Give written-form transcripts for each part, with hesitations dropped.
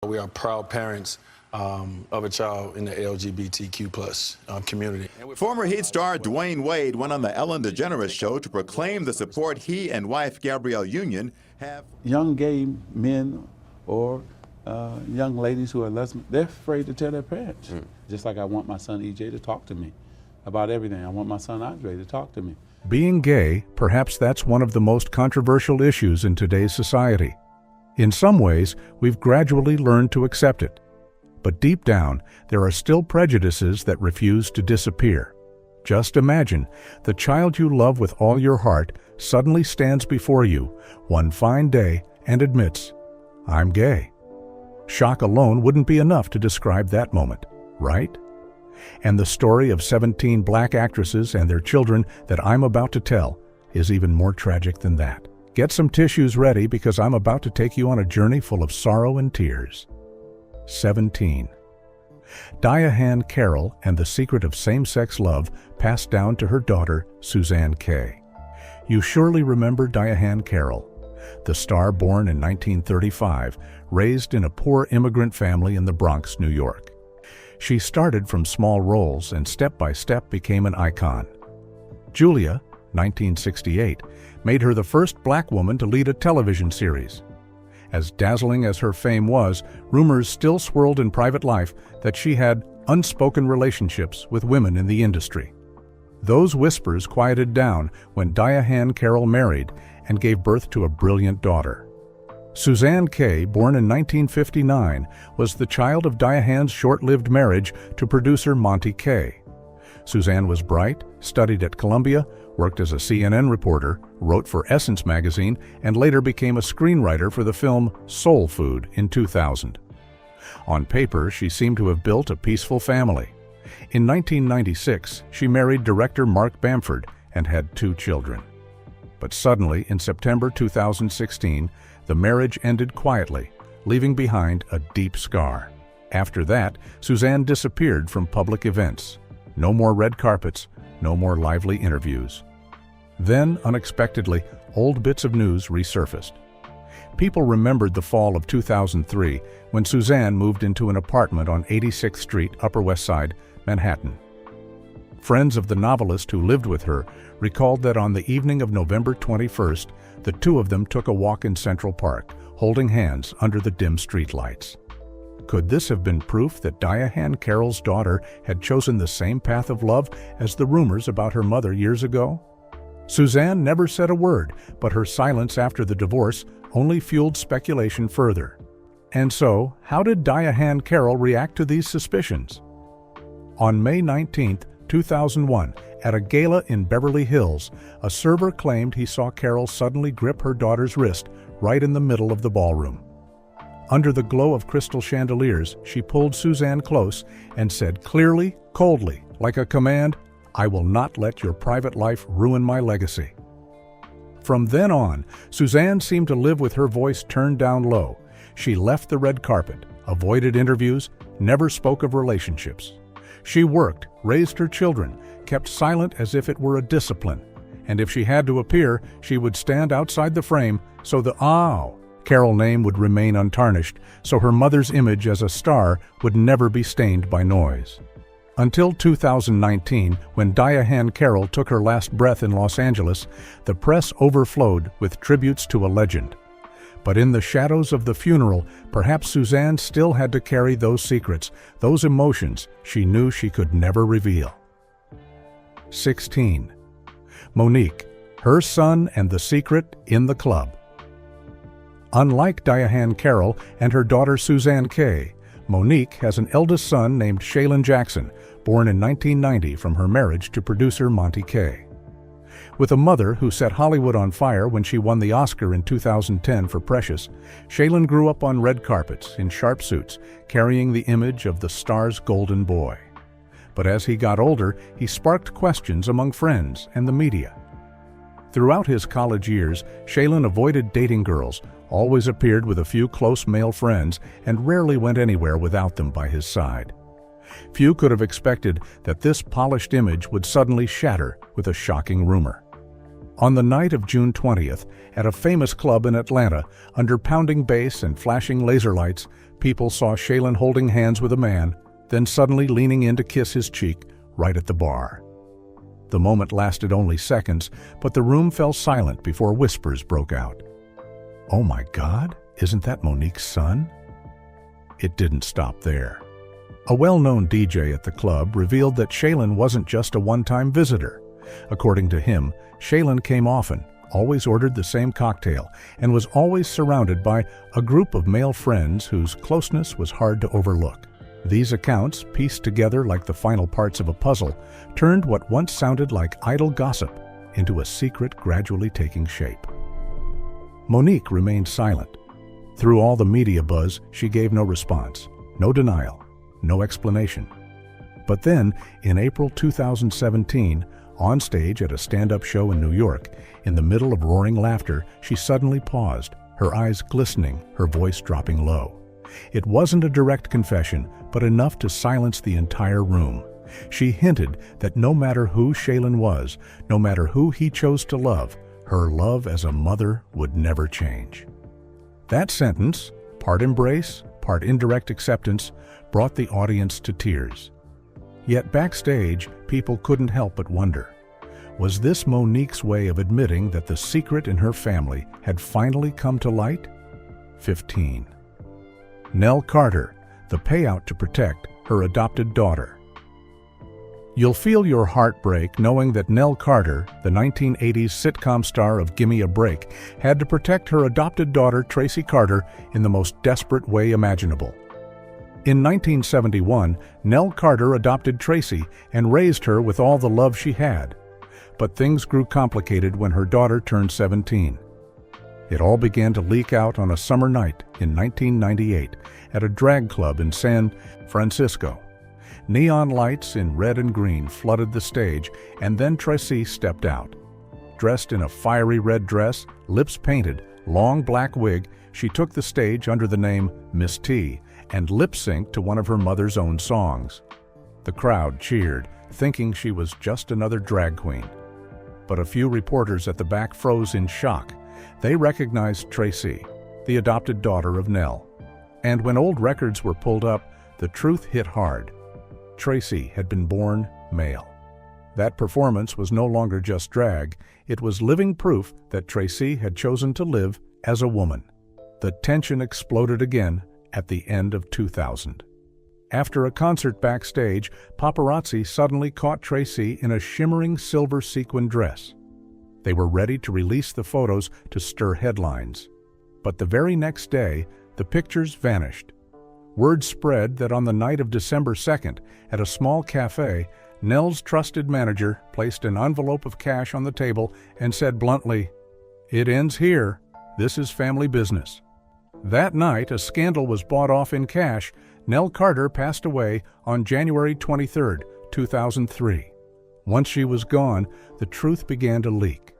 We are proud parents of a child in the LGBTQ plus community. Former Heat star Dwayne Wade went on the Ellen DeGeneres show to proclaim the support he and wife Gabrielle Union have. Young gay men or young ladies who are lesbian, they're afraid to tell their parents. Just like I want my son EJ to talk to me about everything. I want my son Andre to talk to me. Being gay, perhaps that's one of the most controversial issues in today's society. In some ways, we've gradually learned to accept it. But deep down, there are still prejudices that refuse to disappear. Just imagine, the child you love with all your heart suddenly stands before you one fine day and admits, "I'm gay." Shock alone wouldn't be enough to describe that moment, right? And the story of 17 black actresses and their children that I'm about to tell is even more tragic than that. Get some tissues ready because I'm about to take you on a journey full of sorrow and tears. 17. Diahann Carroll and the secret of same-sex love passed down to her daughter, Suzanne Kay. You surely remember Diahann Carroll, the star born in 1935, raised in a poor immigrant family in the Bronx, New York. She started from small roles and step by step became an icon. Julia, 1968, made her the first black woman to lead a television series. As dazzling as her fame was, rumors still swirled in private life that she had unspoken relationships with women in the industry. Those whispers quieted down when Diahann Carroll married and gave birth to a brilliant daughter. Suzanne Kay, born in 1959, was the child of Diahann's short-lived marriage to producer Monty Kay. Suzanne was bright, studied at Columbia, worked as a CNN reporter, wrote for Essence magazine, and later became a screenwriter for the film Soul Food in 2000. On paper, she seemed to have built a peaceful family. In 1996, she married director Mark Bamford and had 2 children. But suddenly, in September 2016, the marriage ended quietly, leaving behind a deep scar. After that, Suzanne disappeared from public events. No more red carpets, no more lively interviews. Then, unexpectedly, old bits of news resurfaced. People remembered the fall of 2003 when Suzanne moved into an apartment on 86th Street, Upper West Side, Manhattan. Friends of the novelist who lived with her recalled that on the evening of November 21st, the two of them took a walk in Central Park, holding hands under the dim streetlights. Could this have been proof that Diahann Carroll's daughter had chosen the same path of love as the rumors about her mother years ago? Suzanne never said a word, but her silence after the divorce only fueled speculation further. And so, how did Diahann Carroll react to these suspicions? On May 19, 2001, at a gala in Beverly Hills, a server claimed he saw Carroll suddenly grip her daughter's wrist right in the middle of the ballroom. Under the glow of crystal chandeliers, she pulled Suzanne close and said clearly, coldly, like a command, "I will not let your private life ruin my legacy." From then on, Suzanne seemed to live with her voice turned down low. She left the red carpet, avoided interviews, never spoke of relationships. She worked, raised her children, kept silent as if it were a discipline. And if she had to appear, she would stand outside the frame so the Carroll name would remain untarnished, so her mother's image as a star would never be stained by noise. Until 2019, when Diahann Carroll took her last breath in Los Angeles, the press overflowed with tributes to a legend. But in the shadows of the funeral, perhaps Suzanne still had to carry those secrets, those emotions she knew she could never reveal. 16. Monique, her son and the secret in the club. Unlike Diahann Carroll and her daughter Suzanne Kay, Monique has an eldest son named Shaylin Jackson, born in 1990 from her marriage to producer Monty Kay. With a mother who set Hollywood on fire when she won the Oscar in 2010 for Precious, Shaylin grew up on red carpets in sharp suits, carrying the image of the star's golden boy. But as he got older, he sparked questions among friends and the media. Throughout his college years, Shaylin avoided dating girls, always appeared with a few close male friends, and rarely went anywhere without them by his side. Few could have expected that this polished image would suddenly shatter with a shocking rumor. On the night of June 20th, at a famous club in Atlanta, under pounding bass and flashing laser lights, people saw Shaylin holding hands with a man, then suddenly leaning in to kiss his cheek right at the bar. The moment lasted only seconds, but the room fell silent before whispers broke out. "Oh my God, isn't that Monique's son?" It didn't stop there. A well-known DJ at the club revealed that Shaylin wasn't just a one-time visitor. According to him, Shaylin came often, always ordered the same cocktail, and was always surrounded by a group of male friends whose closeness was hard to overlook. These accounts, pieced together like the final parts of a puzzle, turned what once sounded like idle gossip into a secret gradually taking shape. Monique remained silent. Through all the media buzz, she gave no response, no denial, no explanation. But then, in April 2017, on stage at a stand-up show in New York, in the middle of roaring laughter, she suddenly paused, her eyes glistening, her voice dropping low. It wasn't a direct confession, but enough to silence the entire room. She hinted that no matter who Shaylin was, no matter who he chose to love, her love as a mother would never change. That sentence, part embrace, part indirect acceptance, brought the audience to tears. Yet backstage, people couldn't help but wonder, was this Monique's way of admitting that the secret in her family had finally come to light? 15. Nell Carter, the payout to protect her adopted daughter. You'll feel your heart break knowing that Nell Carter, the 1980s sitcom star of Gimme a Break, had to protect her adopted daughter Tracy Carter in the most desperate way imaginable. In 1971, Nell Carter adopted Tracy and raised her with all the love she had. But things grew complicated when her daughter turned 17. It all began to leak out on a summer night in 1998 at a drag club in San Francisco. Neon lights in red and green flooded the stage, and then Tracy stepped out. Dressed in a fiery red dress, lips painted, long black wig, she took the stage under the name Miss T and lip-synced to one of her mother's own songs. The crowd cheered, thinking she was just another drag queen. But a few reporters at the back froze in shock. They recognized Tracy, the adopted daughter of Nell. And when old records were pulled up, the truth hit hard. Tracy had been born male. That performance was no longer just drag, it was living proof that Tracy had chosen to live as a woman. The tension exploded again at the end of 2000. After a concert backstage, paparazzi suddenly caught Tracy in a shimmering silver sequin dress. They were ready to release the photos to stir headlines. But the very next day, the pictures vanished. Word spread that on the night of December 2nd, at a small cafe, Nell's trusted manager placed an envelope of cash on the table and said bluntly, "It ends here. This is family business." That night, a scandal was bought off in cash. Nell Carter passed away on January 23, 2003. Once she was gone, the truth began to leak.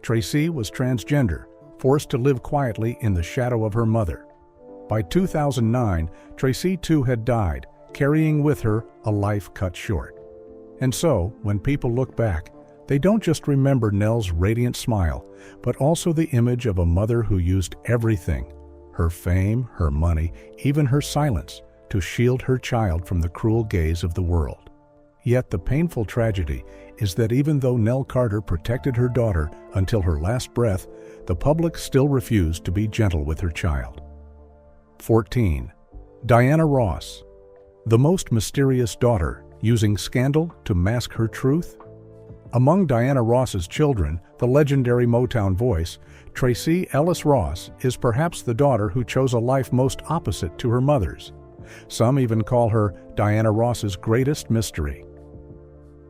Tracy was transgender, forced to live quietly in the shadow of her mother. By 2009, Tracy too had died, carrying with her a life cut short. And so, when people look back, they don't just remember Nell's radiant smile, but also the image of a mother who used everything, her fame, her money, even her silence, to shield her child from the cruel gaze of the world. Yet the painful tragedy is that even though Nell Carter protected her daughter until her last breath, the public still refused to be gentle with her child. 14. Diana Ross, the most mysterious daughter, using scandal to mask her truth? Among Diana Ross's children, the legendary Motown voice, Tracee Ellis Ross is perhaps the daughter who chose a life most opposite to her mother's. Some even call her Diana Ross's greatest mystery.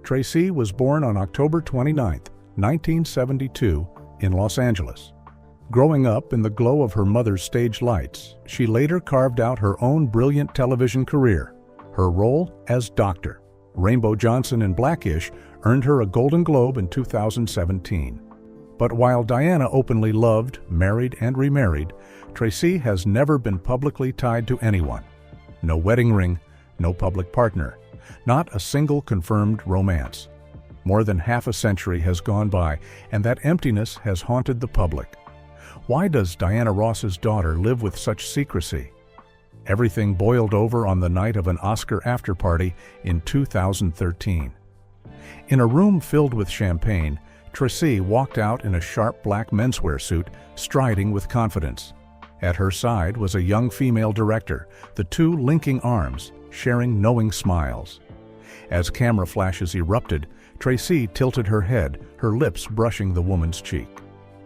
Tracee was born on October 29, 1972, in Los Angeles. Growing up in the glow of her mother's stage lights, she later carved out her own brilliant television career. Her role as Dr. Rainbow Johnson in Blackish earned her a Golden Globe in 2017. But while Diana openly loved, married, and remarried, Tracee has never been publicly tied to anyone. No wedding ring, no public partner, not a single confirmed romance. More than half a century has gone by, and that emptiness has haunted the public. Why does Diana Ross's daughter live with such secrecy? Everything boiled over on the night of an Oscar after-party in 2013. In a room filled with champagne, Tracy walked out in a sharp black menswear suit, striding with confidence. At her side was a young female director, the two linking arms, sharing knowing smiles. As camera flashes erupted, Tracy tilted her head, her lips brushing the woman's cheek.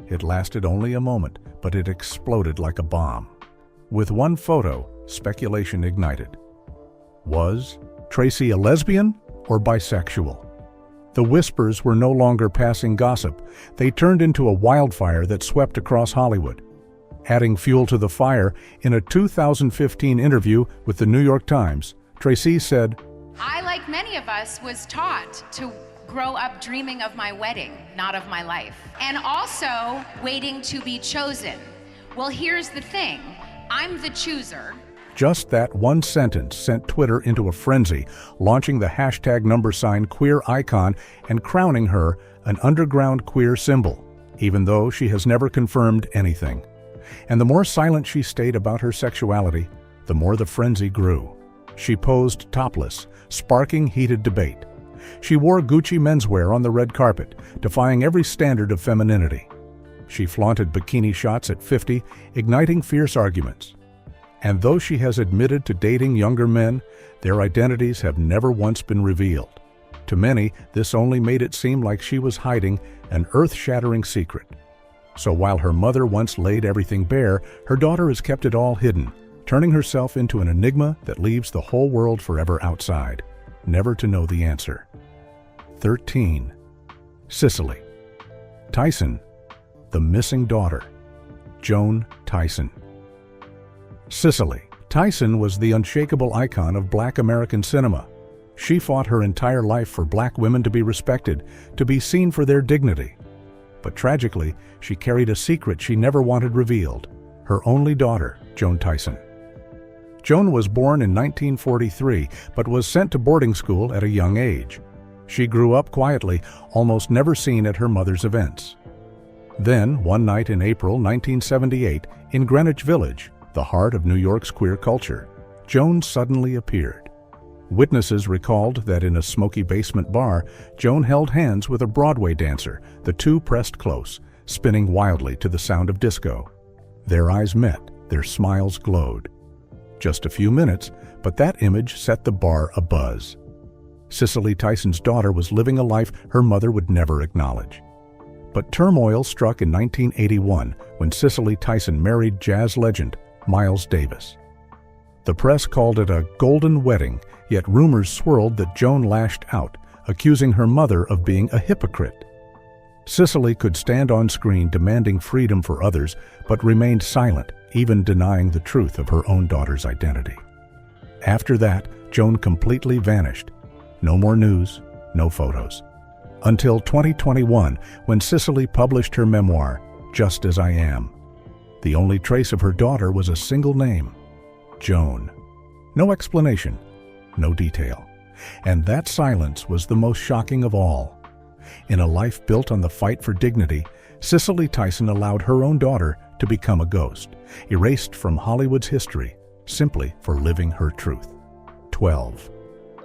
It lasted only a moment, but it exploded like a bomb. With one photo, speculation ignited. Was Tracy a lesbian or bisexual? The whispers were no longer passing gossip. They turned into a wildfire that swept across Hollywood. Adding fuel to the fire, in a 2015 interview with the New York Times, Tracy said, I, like many of us, was taught to grow up dreaming of my wedding, not of my life. And also waiting to be chosen. Well, here's the thing. I'm the chooser. Just that one sentence sent Twitter into a frenzy, launching the hashtag queer icon and crowning her an underground queer symbol, even though she has never confirmed anything. And the more silent she stayed about her sexuality, the more the frenzy grew. She posed topless, sparking heated debate. She wore Gucci menswear on the red carpet, defying every standard of femininity. She flaunted bikini shots at 50, igniting fierce arguments. And though she has admitted to dating younger men, their identities have never once been revealed. To many, this only made it seem like she was hiding an earth-shattering secret. So while her mother once laid everything bare, her daughter has kept it all hidden, turning herself into an enigma that leaves the whole world forever outside, never to know the answer. 13. Cicely Tyson, the missing daughter. Joan Tyson. Cicely Tyson was the unshakable icon of Black American cinema. She fought her entire life for Black women to be respected, to be seen for their dignity. But tragically, she carried a secret she never wanted revealed, her only daughter, Joan Tyson. Joan was born in 1943, but was sent to boarding school at a young age. She grew up quietly, almost never seen at her mother's events. Then, one night in April 1978, in Greenwich Village, the heart of New York's queer culture, Joan suddenly appeared. Witnesses recalled that in a smoky basement bar, Joan held hands with a Broadway dancer, the two pressed close, spinning wildly to the sound of disco. Their eyes met, their smiles glowed. Just a few minutes, but that image set the bar abuzz. Cicely Tyson's daughter was living a life her mother would never acknowledge. But turmoil struck in 1981 when Cicely Tyson married jazz legend Miles Davis. The press called it a golden wedding, yet rumors swirled that Joan lashed out, accusing her mother of being a hypocrite. Cicely could stand on screen demanding freedom for others, but remained silent, even denying the truth of her own daughter's identity. After that, Joan completely vanished. No more news, no photos. Until 2021, when Cicely published her memoir, Just As I Am. The only trace of her daughter was a single name, Joan. No explanation, no detail. And that silence was the most shocking of all. In a life built on the fight for dignity, Cicely Tyson allowed her own daughter to become a ghost, erased from Hollywood's history, simply for living her truth. 12.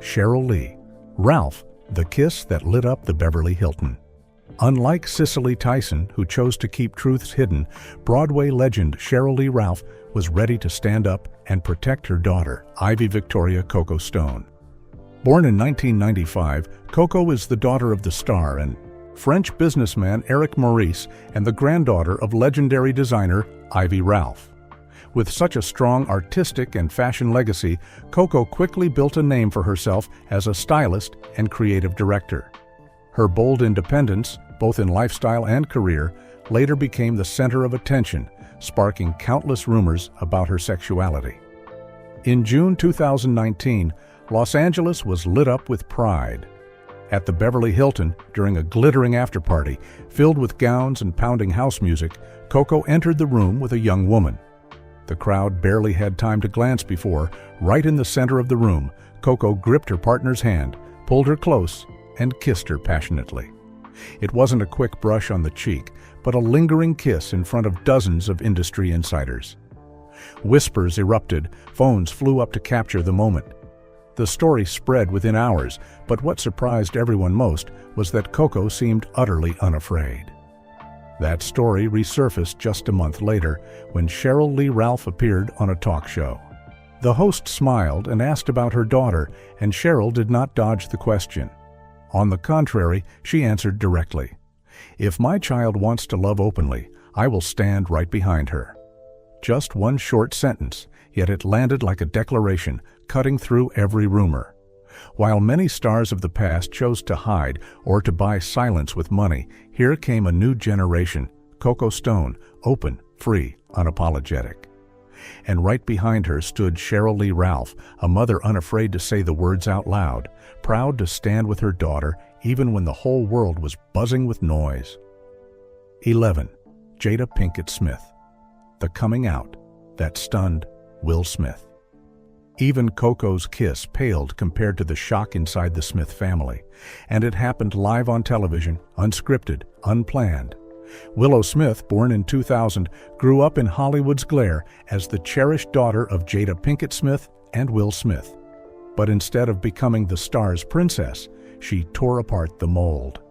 Cheryl Lee Ralph, the kiss that lit up the Beverly Hilton. Unlike Cicely Tyson, who chose to keep truths hidden, Broadway legend Cheryl Lee Ralph was ready to stand up and protect her daughter, Ivy Victoria Coco Stone. Born in 1995, Coco is the daughter of the star and French businessman Eric Maurice and the granddaughter of legendary designer Ivy Ralph. With such a strong artistic and fashion legacy, Coco quickly built a name for herself as a stylist and creative director. Her bold independence, both in lifestyle and career, later became the center of attention, sparking countless rumors about her sexuality. In June 2019, Los Angeles was lit up with pride. At the Beverly Hilton, during a glittering after-party, filled with gowns and pounding house music, Coco entered the room with a young woman. The crowd barely had time to glance before, right in the center of the room, Coco gripped her partner's hand, pulled her close, and kissed her passionately. It wasn't a quick brush on the cheek, but a lingering kiss in front of dozens of industry insiders. Whispers erupted, phones flew up to capture the moment. The story spread within hours, but what surprised everyone most was that Coco seemed utterly unafraid. That story resurfaced just a month later when Cheryl Lee Ralph appeared on a talk show. The host smiled and asked about her daughter, and Cheryl did not dodge the question. On the contrary, she answered directly, "If my child wants to love openly, I will stand right behind her." Just one short sentence, yet it landed like a declaration, cutting through every rumor. While many stars of the past chose to hide or to buy silence with money, here came a new generation, Coco Stone, open, free, unapologetic. And right behind her stood Cheryl Lee Ralph, a mother unafraid to say the words out loud, proud to stand with her daughter even when the whole world was buzzing with noise. 11. Jada Pinkett Smith. The coming out that stunned Will Smith. Even Coco's kiss paled compared to the shock inside the Smith family, and it happened live on television, unscripted, unplanned. Willow Smith, born in 2000, grew up in Hollywood's glare as the cherished daughter of Jada Pinkett Smith and Will Smith. But instead of becoming the star's princess, she tore apart the mold.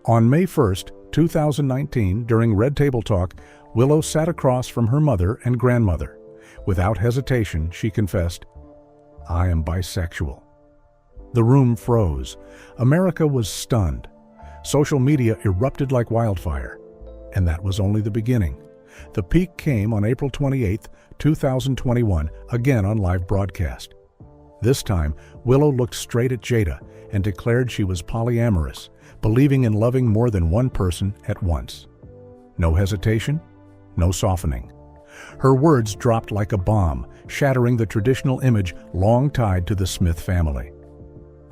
On May 1st, 2019, during Red Table Talk, Willow sat across from her mother and grandmother. Without hesitation, she confessed, "I am bisexual." The room froze. America was stunned. Social media erupted like wildfire. And that was only the beginning. The peak came on April 28, 2021, again on live broadcast. This time, Willow looked straight at Jada and declared she was polyamorous, believing in loving more than one person at once. No hesitation, no softening. Her words dropped like a bomb, shattering the traditional image long tied to the Smith family.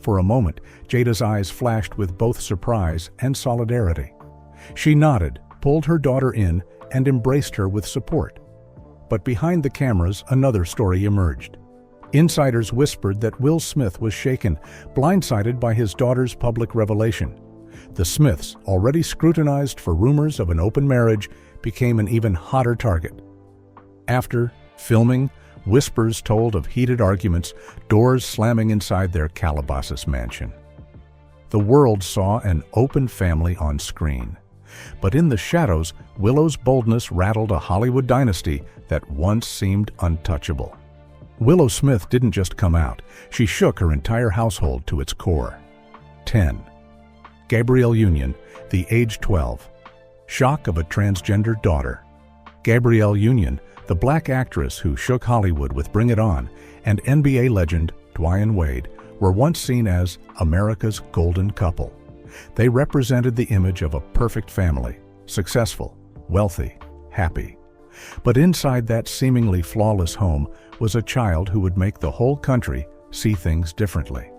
For a moment, Jada's eyes flashed with both surprise and solidarity. She nodded, pulled her daughter in, and embraced her with support. But behind the cameras, another story emerged. Insiders whispered that Will Smith was shaken, blindsided by his daughter's public revelation. The Smiths, already scrutinized for rumors of an open marriage, became an even hotter target. After filming, whispers told of heated arguments, doors slamming inside their Calabasas mansion. The world saw an open family on screen. But in the shadows, Willow's boldness rattled a Hollywood dynasty that once seemed untouchable. Willow Smith didn't just come out, she shook her entire household to its core. 10. Gabrielle Union, the age 12. Shock of a transgender daughter. Gabrielle Union, the black actress who shook Hollywood with Bring It On, and NBA legend Diahann Wade, were once seen as America's golden couple. They represented the image of a perfect family, successful, wealthy, happy. But inside that seemingly flawless home was a child who would make the whole country see things differently.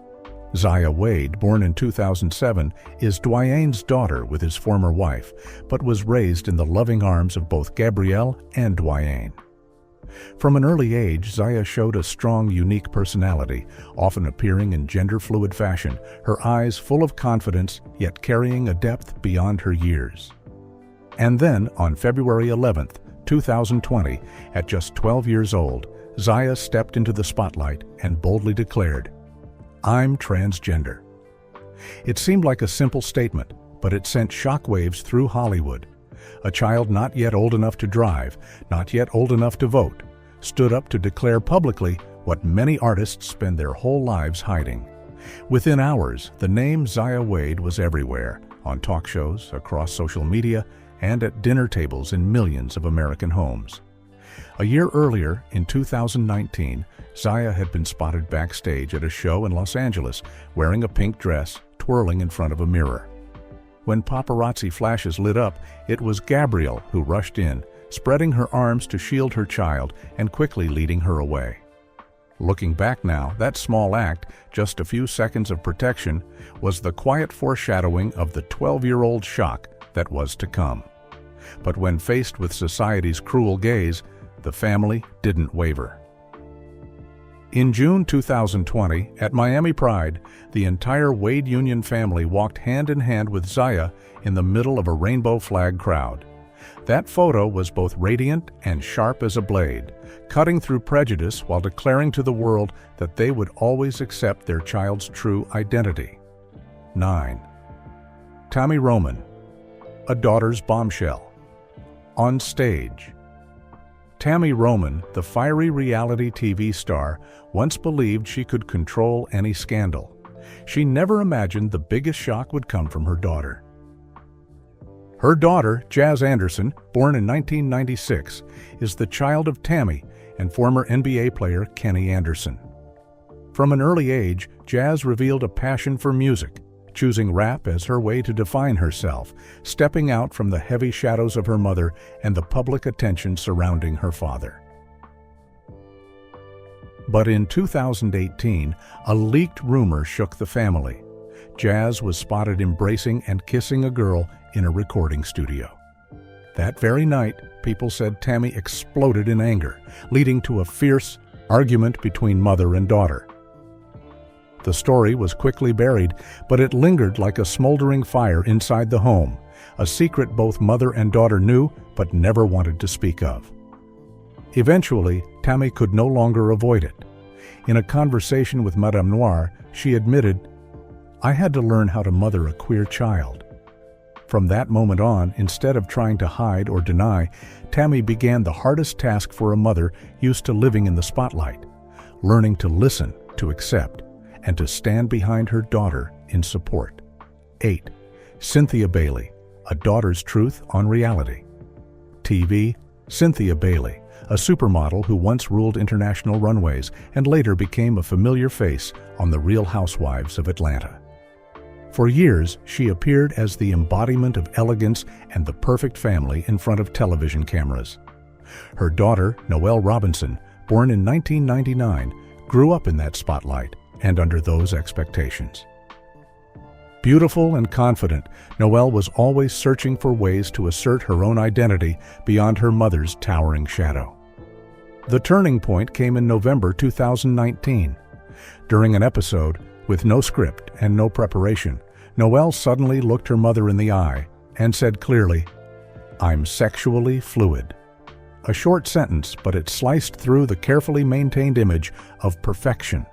Zaya Wade, born in 2007, is Diahann's daughter with his former wife, but was raised in the loving arms of both Gabrielle and Diahann. From an early age, Zaya showed a strong, unique personality, often appearing in gender-fluid fashion, her eyes full of confidence, yet carrying a depth beyond her years. And then, on February 11th, 2020, at just 12 years old, Zaya stepped into the spotlight and boldly declared, "I'm transgender." It seemed like a simple statement, but it sent shockwaves through Hollywood. A child not yet old enough to drive, not yet old enough to vote, stood up to declare publicly what many artists spend their whole lives hiding. Within hours, the name Zaya Wade was everywhere, on talk shows, across social media, and at dinner tables in millions of American homes. A year earlier, in 2019, Zaya had been spotted backstage at a show in Los Angeles, wearing a pink dress, twirling in front of a mirror. When paparazzi flashes lit up, it was Gabrielle who rushed in, spreading her arms to shield her child and quickly leading her away. Looking back now, that small act, just a few seconds of protection, was the quiet foreshadowing of the 12-year-old shock that was to come. But when faced with society's cruel gaze, the family didn't waver. In June 2020, at Miami Pride, the entire Wade Union family walked hand in hand with Zaya in the middle of a rainbow flag crowd. That photo was both radiant and sharp as a blade, cutting through prejudice while declaring to the world that they would always accept their child's true identity. 9. Tami Roman, a daughter's bombshell. On stage. Tami Roman, the fiery reality TV star, once believed she could control any scandal. She never imagined the biggest shock would come from her daughter. Her daughter, Jazz Anderson, born in 1996, is the child of Tami and former NBA player Kenny Anderson. From an early age, Jazz revealed a passion for music, choosing rap as her way to define herself, stepping out from the heavy shadows of her mother and the public attention surrounding her father. But in 2018, a leaked rumor shook the family. Jazz was spotted embracing and kissing a girl in a recording studio. That very night, people said Tami exploded in anger, leading to a fierce argument between mother and daughter. The story was quickly buried, but it lingered like a smoldering fire inside the home, a secret both mother and daughter knew but never wanted to speak of. Eventually, Tami could no longer avoid it. In a conversation with Madame Noir, she admitted, "I had to learn how to mother a queer child." From that moment on, instead of trying to hide or deny, Tami began the hardest task for a mother used to living in the spotlight, learning to listen, to accept, and to stand behind her daughter in support. 8. Cynthia Bailey, a daughter's truth on reality. TV, Cynthia Bailey, a supermodel who once ruled international runways and later became a familiar face on The Real Housewives of Atlanta. For years, she appeared as the embodiment of elegance and the perfect family in front of television cameras. Her daughter, Noelle Robinson, born in 1999, grew up in that spotlight and under those expectations. Beautiful and confident, Noelle was always searching for ways to assert her own identity beyond her mother's towering shadow. The turning point came in November 2019. During an episode, with no script and no preparation, Noelle suddenly looked her mother in the eye and said clearly, "I'm sexually fluid." A short sentence, but it sliced through the carefully maintained image of perfection.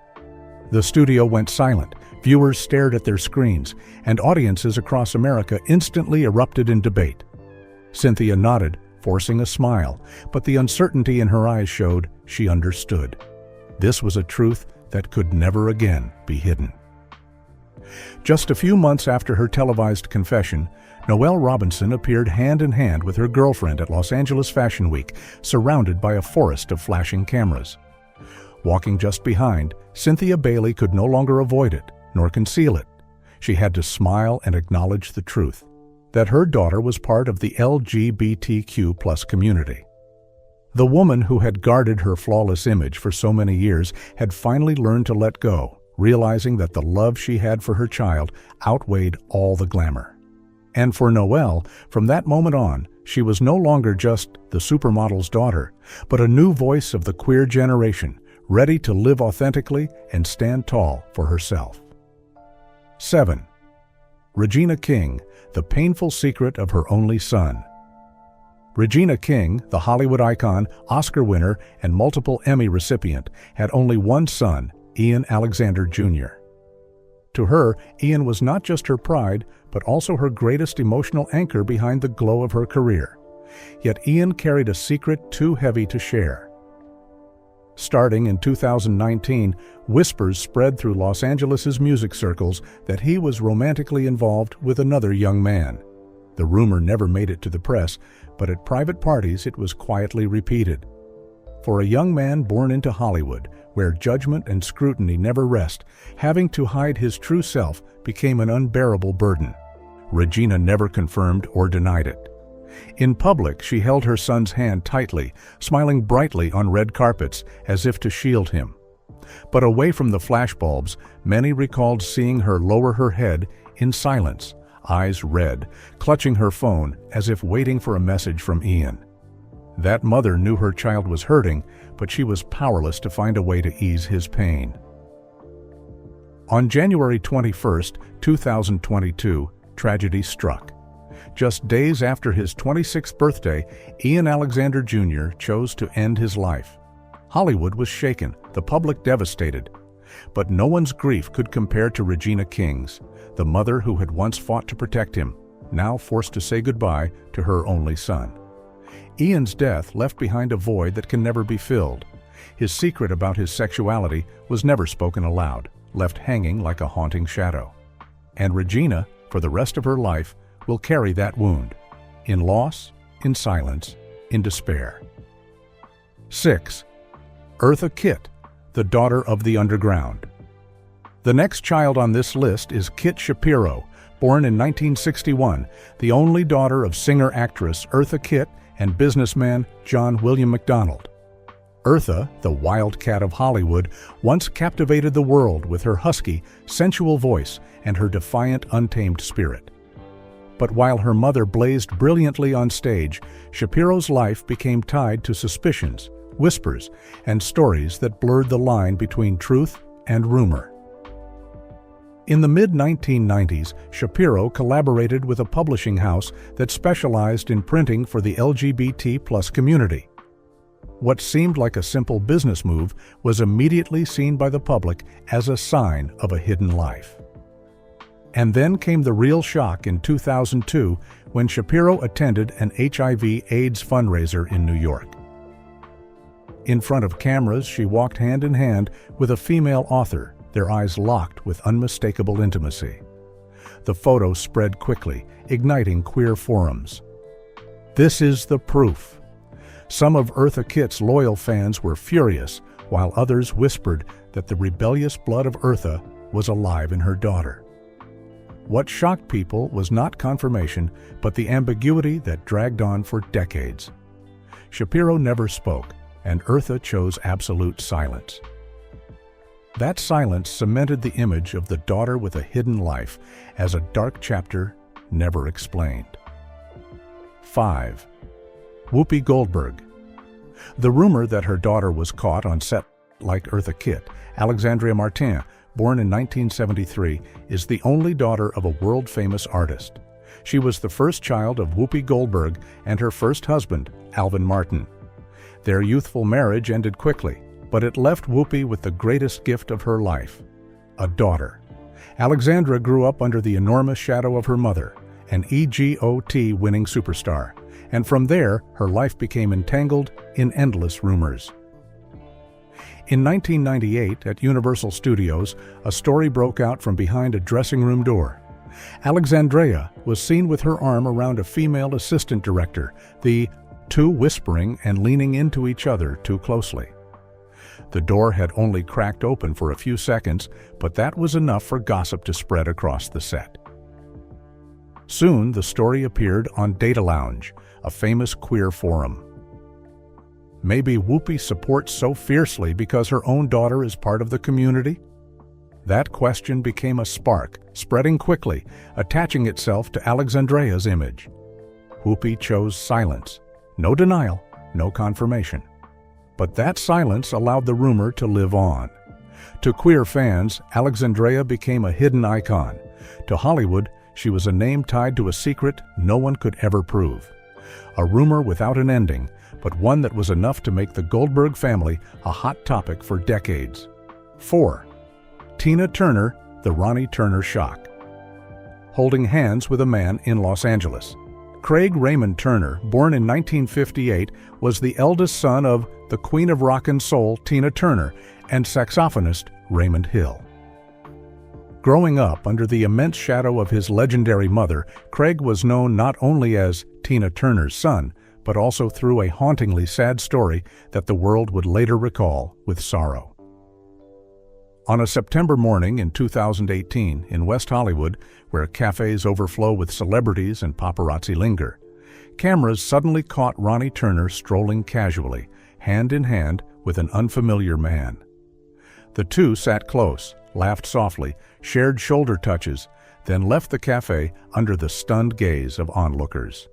The studio went silent, viewers stared at their screens, and audiences across America instantly erupted in debate. Cynthia nodded, forcing a smile, but the uncertainty in her eyes showed she understood. This was a truth that could never again be hidden. Just a few months after her televised confession, Noelle Robinson appeared hand in hand with her girlfriend at Los Angeles Fashion Week, surrounded by a forest of flashing cameras. Walking just behind, Cynthia Bailey could no longer avoid it, nor conceal it. She had to smile and acknowledge the truth, that her daughter was part of the LGBTQ+ community. The woman who had guarded her flawless image for so many years had finally learned to let go, realizing that the love she had for her child outweighed all the glamour. And for Noelle, from that moment on, she was no longer just the supermodel's daughter, but a new voice of the queer generation, ready to live authentically and stand tall for herself. 7. Regina King, the painful secret of her only son. Regina King, the Hollywood icon, Oscar winner, and multiple Emmy recipient, had only one son, Ian Alexander Jr. To her, Ian was not just her pride, but also her greatest emotional anchor behind the glow of her career. Yet Ian carried a secret too heavy to share. Starting in 2019, whispers spread through Los Angeles' music circles that he was romantically involved with another young man. The rumor never made it to the press, but at private parties it was quietly repeated. For a young man born into Hollywood, where judgment and scrutiny never rest, having to hide his true self became an unbearable burden. Regina never confirmed or denied it. In public, she held her son's hand tightly, smiling brightly on red carpets as if to shield him. But away from the flashbulbs, many recalled seeing her lower her head in silence, eyes red, clutching her phone as if waiting for a message from Ian. That mother knew her child was hurting, but she was powerless to find a way to ease his pain. On January 21, 2022, tragedy struck. Just days after his 26th birthday, Ian Alexander Jr. chose to end his life. Hollywood was shaken, the public devastated. But no one's grief could compare to Regina King's, the mother who had once fought to protect him, now forced to say goodbye to her only son. Ian's death left behind a void that can never be filled. His secret about his sexuality was never spoken aloud, left hanging like a haunting shadow. And Regina, for the rest of her life, will carry that wound, in loss, in silence, in despair. 6. Eartha Kitt, the daughter of the underground. The next child on this list is Kit Shapiro, born in 1961, the only daughter of singer-actress Eartha Kitt and businessman John William McDonald. Eartha, the wildcat of Hollywood, once captivated the world with her husky, sensual voice and her defiant, untamed spirit. But while her mother blazed brilliantly on stage, Shapiro's life became tied to suspicions, whispers, and stories that blurred the line between truth and rumor. In the mid-1990s, Shapiro collaborated with a publishing house that specialized in printing for the LGBT+ community. What seemed like a simple business move was immediately seen by the public as a sign of a hidden life. And then came the real shock in 2002 when Shapiro attended an HIV/AIDS fundraiser in New York. In front of cameras, she walked hand in hand with a female author, their eyes locked with unmistakable intimacy. The photo spread quickly, igniting queer forums. This is the proof. Some of Eartha Kitt's loyal fans were furious, while others whispered that the rebellious blood of Eartha was alive in her daughter. What shocked people was not confirmation, but the ambiguity that dragged on for decades. Shapiro never spoke, and Eartha chose absolute silence. That silence cemented the image of the daughter with a hidden life as a dark chapter never explained. 5. Whoopi Goldberg. The rumor that her daughter was caught on set like Eartha Kitt, Alexandria Martin, born in 1973, is the only daughter of a world-famous artist. She was the first child of Whoopi Goldberg and her first husband, Alvin Martin. Their youthful marriage ended quickly, but it left Whoopi with the greatest gift of her life, a daughter. Alexandra grew up under the enormous shadow of her mother, an EGOT-winning superstar, and from there, her life became entangled in endless rumors. In 1998, at Universal Studios, a story broke out from behind a dressing room door. Alexandria was seen with her arm around a female assistant director, the two whispering and leaning into each other too closely. The door had only cracked open for a few seconds, but that was enough for gossip to spread across the set. Soon, the story appeared on Data Lounge, a famous queer forum. Maybe Whoopi supports so fiercely because her own daughter is part of the community? That question became a spark, spreading quickly, attaching itself to Alexandria's image. Whoopi chose silence. No denial, no confirmation. But that silence allowed the rumor to live on. To queer fans, Alexandria became a hidden icon. To Hollywood, she was a name tied to a secret no one could ever prove. A rumor without an ending, but one that was enough to make the Goldberg family a hot topic for decades. 4. Tina Turner, the Ronnie Turner shock. Holding hands with a man in Los Angeles. Craig Raymond Turner, born in 1958, was the eldest son of the Queen of Rock and Soul, Tina Turner, and saxophonist Raymond Hill. Growing up under the immense shadow of his legendary mother, Craig was known not only as Tina Turner's son, but also through a hauntingly sad story that the world would later recall with sorrow. On a September morning in 2018 in West Hollywood, where cafes overflow with celebrities and paparazzi linger, cameras suddenly caught Ronnie Turner strolling casually, hand in hand with an unfamiliar man. The two sat close, laughed softly, shared shoulder touches, then left the cafe under the stunned gaze of onlookers.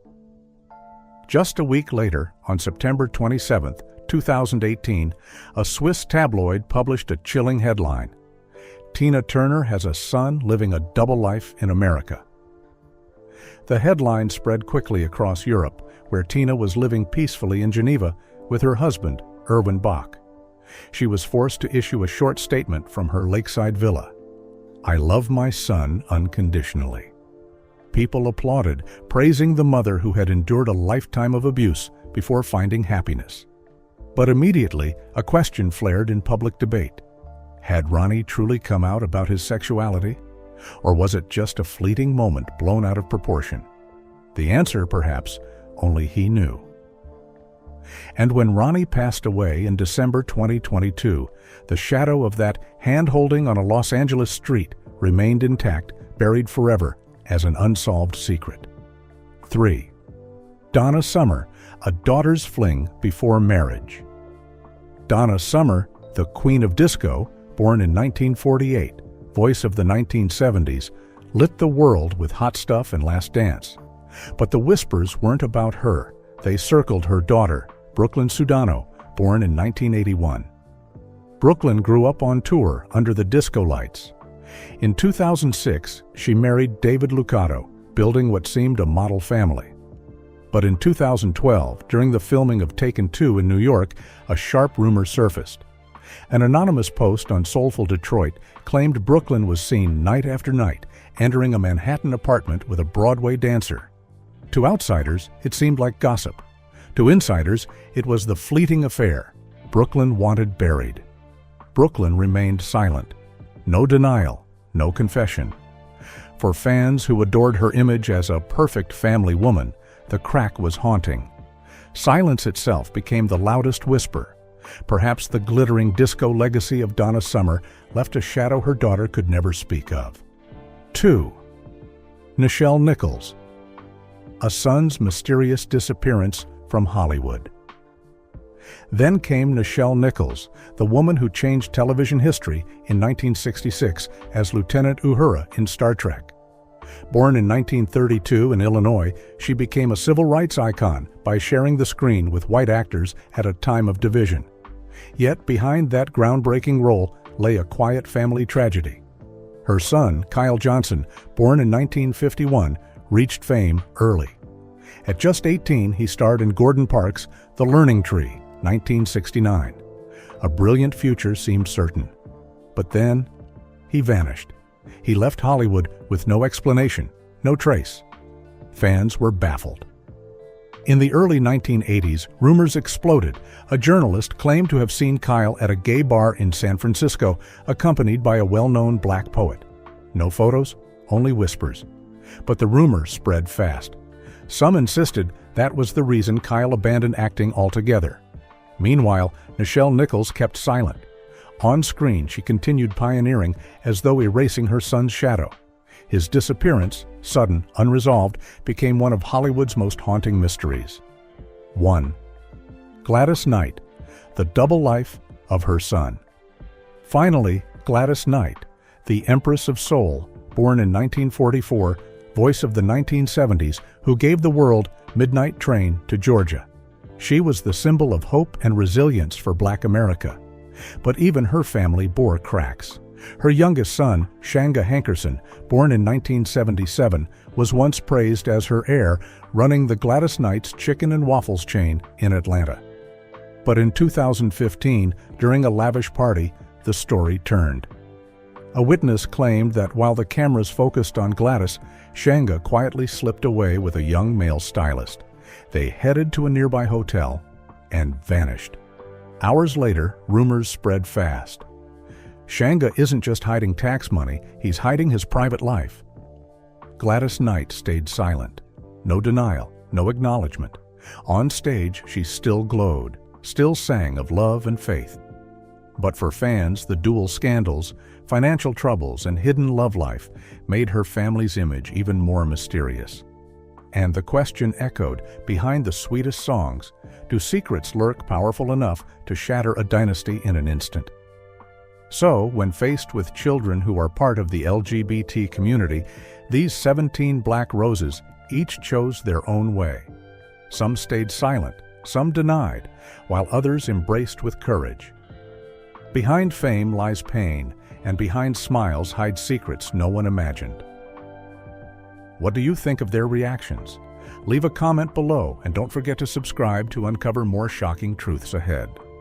Just a week later, on September 27, 2018, a Swiss tabloid published a chilling headline: Tina Turner has a son living a double life in America. The headline spread quickly across Europe, where Tina was living peacefully in Geneva with her husband, Erwin Bach. She was forced to issue a short statement from her lakeside villa. "I love my son unconditionally." People applauded, praising the mother who had endured a lifetime of abuse before finding happiness. But immediately, a question flared in public debate. Had Ronnie truly come out about his sexuality? Or was it just a fleeting moment blown out of proportion? The answer, perhaps, only he knew. And when Ronnie passed away in December 2022, the shadow of that hand-holding on a Los Angeles street remained intact, buried forever as an unsolved secret. 3. Donna Summer, a daughter's fling before marriage. Donna Summer, the Queen of Disco, born in 1948, voice of the 1970s, lit the world with Hot Stuff and Last Dance. But the whispers weren't about her. They circled her daughter, Brooklyn Sudano, born in 1981. Brooklyn grew up on tour under the disco lights. In 2006, she married David Lucado, building what seemed a model family. But in 2012, during the filming of Taken 2 in New York, a sharp rumor surfaced. An anonymous post on Soulful Detroit claimed Brooklyn was seen night after night entering a Manhattan apartment with a Broadway dancer. To outsiders, it seemed like gossip. To insiders, it was the fleeting affair Brooklyn wanted buried. Brooklyn remained silent. No denial, no confession. For fans who adored her image as a perfect family woman, the crack was haunting. Silence itself became the loudest whisper. Perhaps the glittering disco legacy of Donna Summer left a shadow her daughter could never speak of. 2. Nichelle Nichols, a son's mysterious disappearance from Hollywood. Then came Nichelle Nichols, the woman who changed television history in 1966 as Lieutenant Uhura in Star Trek. Born in 1932 in Illinois, she became a civil rights icon by sharing the screen with white actors at a time of division. Yet behind that groundbreaking role lay a quiet family tragedy. Her son, Kyle Johnson, born in 1951, reached fame early. At just 18, he starred in Gordon Parks' The Learning Tree, 1969. A brilliant future seemed certain. But then, he vanished. He left Hollywood with no explanation, no trace. Fans were baffled. In the early 1980s, rumors exploded. A journalist claimed to have seen Kyle at a gay bar in San Francisco, accompanied by a well-known black poet. No photos, only whispers. But the rumor spread fast. Some insisted that was the reason Kyle abandoned acting altogether. Meanwhile, Nichelle Nichols kept silent. On screen, she continued pioneering as though erasing her son's shadow. His disappearance, sudden, unresolved, became one of Hollywood's most haunting mysteries. 1. Gladys Knight, the double life of her son. Finally, Gladys Knight, the Empress of Soul, born in 1944, voice of the 1970s, who gave the world Midnight Train to Georgia. She was the symbol of hope and resilience for Black America. But even her family bore cracks. Her youngest son, Shanga Hankerson, born in 1977, was once praised as her heir, running the Gladys Knight's Chicken and Waffles chain in Atlanta. But in 2015, during a lavish party, the story turned. A witness claimed that while the cameras focused on Gladys, Shanga quietly slipped away with a young male stylist. They headed to a nearby hotel and vanished. Hours later, rumors spread fast. Shanga isn't just hiding tax money, he's hiding his private life. Gladys Knight stayed silent. No denial, no acknowledgement. On stage, she still glowed, still sang of love and faith. But for fans, the dual scandals, financial troubles, and hidden love life made her family's image even more mysterious. And the question echoed behind the sweetest songs: do secrets lurk powerful enough to shatter a dynasty in an instant? So, when faced with children who are part of the LGBT community, these 17 black roses each chose their own way. Some stayed silent, some denied, while others embraced with courage. Behind fame lies pain, and behind smiles hide secrets no one imagined. What do you think of their reactions? Leave a comment below, and don't forget to subscribe to uncover more shocking truths ahead.